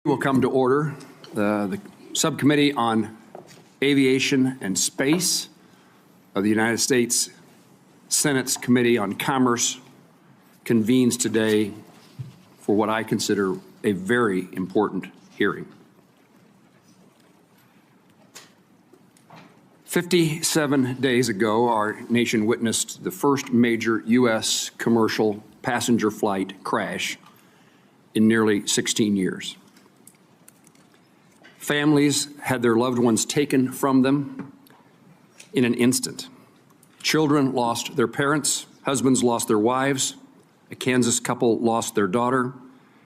Will come to order. The Subcommittee on Aviation and Space of the United States Senate's Committee on Commerce convenes today for what I consider a very important hearing. 57 days ago, our nation witnessed the first major U.S. commercial passenger flight crash in nearly 16 years. Families had their loved ones taken from them in an instant. Children lost their parents, husbands lost their wives, a Kansas couple lost their daughter,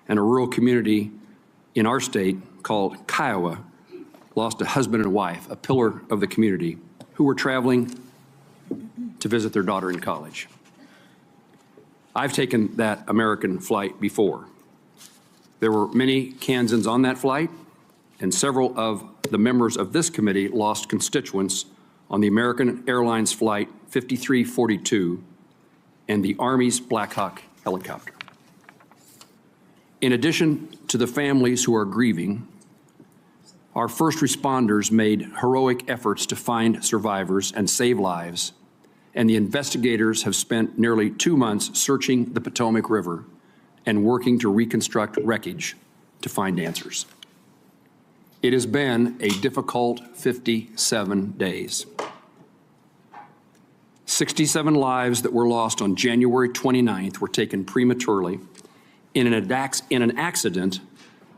and a rural community in our state called Kiowa lost a husband and wife, a pillar of the community, who were traveling to visit their daughter in college. I've taken that American flight before. There were many Kansans on that flight, and several of the members of this committee lost constituents on the American Airlines Flight 5342 and the Army's Black Hawk helicopter. In addition to the families who are grieving, our first responders made heroic efforts to find survivors and save lives, and the investigators have spent nearly 2 months searching the Potomac River and working to reconstruct wreckage to find answers. It has been a difficult 57 days. 67 lives that were lost on January 29th were taken prematurely in an accident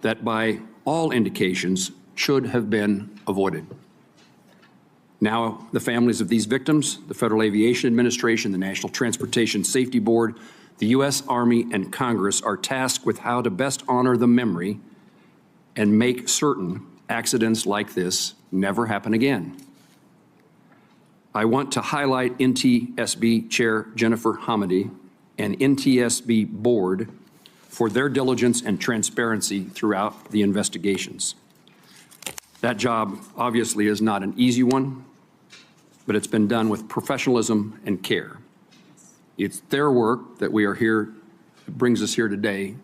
that, by all indications, should have been avoided. Now, the families of these victims, the Federal Aviation Administration, the National Transportation Safety Board, the U.S. Army, and Congress are tasked with how to best honor the memory and make certain accidents like this never happen again. I want to highlight NTSB Chair Jennifer Hamady and NTSB Board for their diligence and transparency throughout the investigations. That job obviously is not an easy one, but it's been done with professionalism and care. It's their work that brings us here today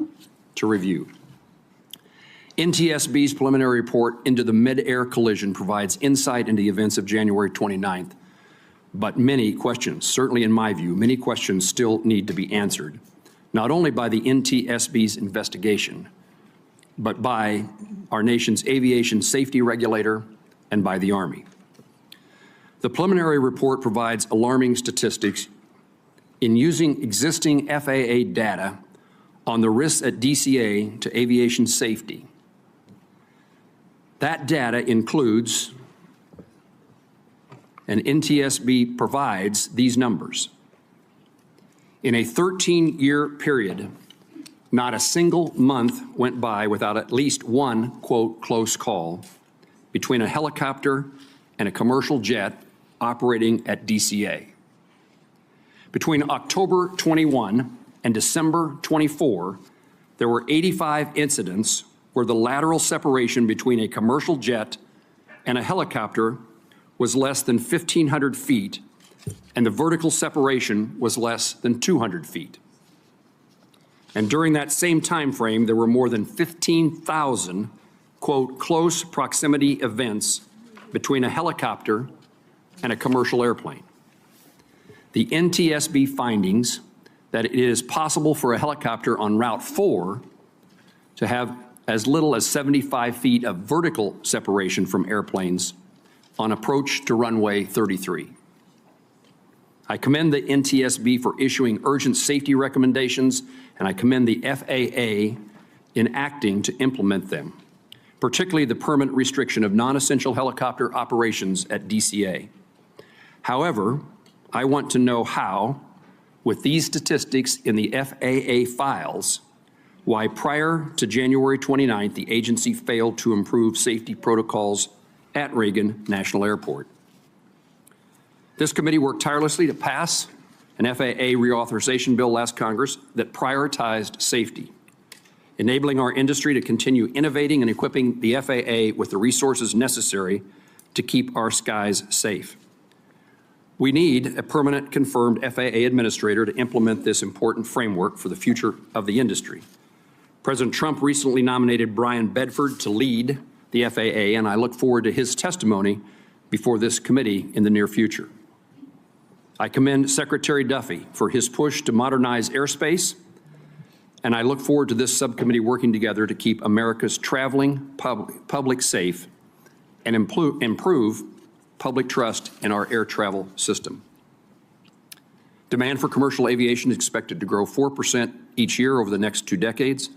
to review. NTSB's preliminary report into the mid-air collision provides insight into the events of January 29th, but many questions, certainly in my view, many questions still need to be answered, not only by the NTSB's investigation, but by our nation's aviation safety regulator and by the Army. The preliminary report provides alarming statistics in using existing FAA data on the risks at DCA to aviation safety. That data includes, and NTSB provides these numbers. In a 13-year period, not a single month went by without at least one, quote, close call between a helicopter and a commercial jet operating at DCA. Between October 21 and December 24, there were 85 incidents where the lateral separation between a commercial jet and a helicopter was less than 1,500 feet, and the vertical separation was less than 200 feet. And during that same time frame, there were more than 15,000, quote, close proximity events between a helicopter and a commercial airplane. The NTSB findings that it is possible for a helicopter on Route 4 to have as little as 75 feet of vertical separation from airplanes on approach to runway 33. I commend the NTSB for issuing urgent safety recommendations, and I commend the FAA in acting to implement them, particularly the permanent restriction of non-essential helicopter operations at DCA. However, I want to know how, with these statistics in the FAA files, why prior to January 29th, the agency failed to improve safety protocols at Reagan National Airport. This committee worked tirelessly to pass an FAA reauthorization bill last Congress that prioritized safety, enabling our industry to continue innovating and equipping the FAA with the resources necessary to keep our skies safe. We need a permanent confirmed FAA administrator to implement this important framework for the future of the industry. President Trump recently nominated Brian Bedford to lead the FAA, and I look forward to his testimony before this committee in the near future. I commend Secretary Duffy for his push to modernize airspace, and I look forward to this subcommittee working together to keep America's traveling public safe and improve public trust in our air travel system. Demand for commercial aviation is expected to grow 4% each year over the next 2 decades,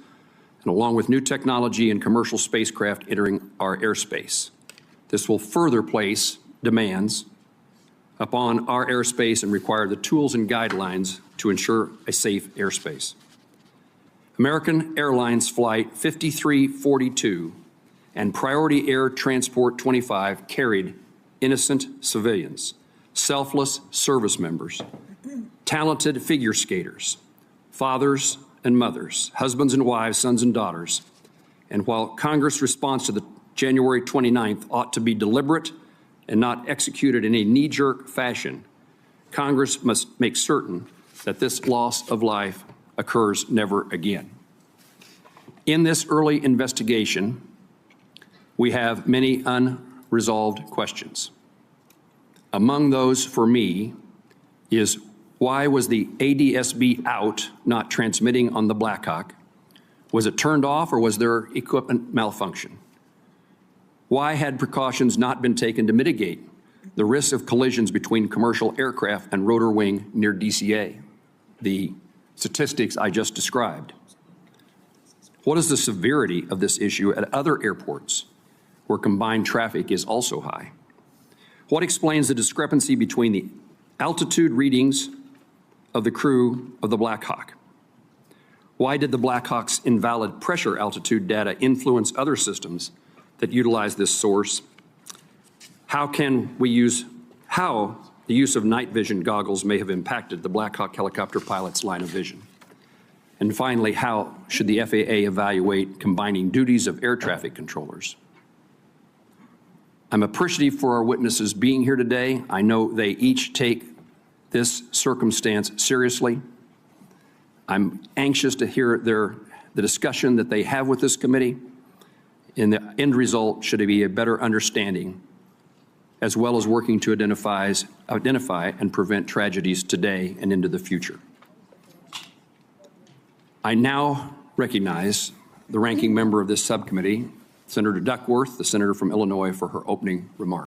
and along with new technology and commercial spacecraft entering our airspace. This will further place demands upon our airspace and require the tools and guidelines to ensure a safe airspace. American Airlines Flight 5342 and Priority Air Transport 25 carried innocent civilians, selfless service members, talented figure skaters, fathers and mothers, husbands and wives, sons and daughters. And while Congress' response to the January 29th ought to be deliberate and not executed in a knee-jerk fashion, Congress must make certain that this loss of life occurs never again. In this early investigation, we have many unresolved questions. Among those for me is, why was the ADSB out, not transmitting on the Black Hawk? Was it turned off, or was there equipment malfunction? Why had precautions not been taken to mitigate the risk of collisions between commercial aircraft and rotor wing near DCA, the statistics I just described? What is the severity of this issue at other airports where combined traffic is also high? What explains the discrepancy between the altitude readings of the crew of the Black Hawk? Why did the Black Hawk's invalid pressure altitude data influence other systems that utilize this source? How the use of night vision goggles may have impacted the Black Hawk helicopter pilot's line of vision? And finally, how should the FAA evaluate combining duties of air traffic controllers? I'm appreciative for our witnesses being here today. I know they each take this circumstance seriously. I'm anxious to hear the discussion that they have with this committee. And the end result should be a better understanding, as well as working to identify and prevent tragedies today and into the future. I now recognize the ranking member of this subcommittee, Senator Duckworth, the senator from Illinois, for her opening remarks.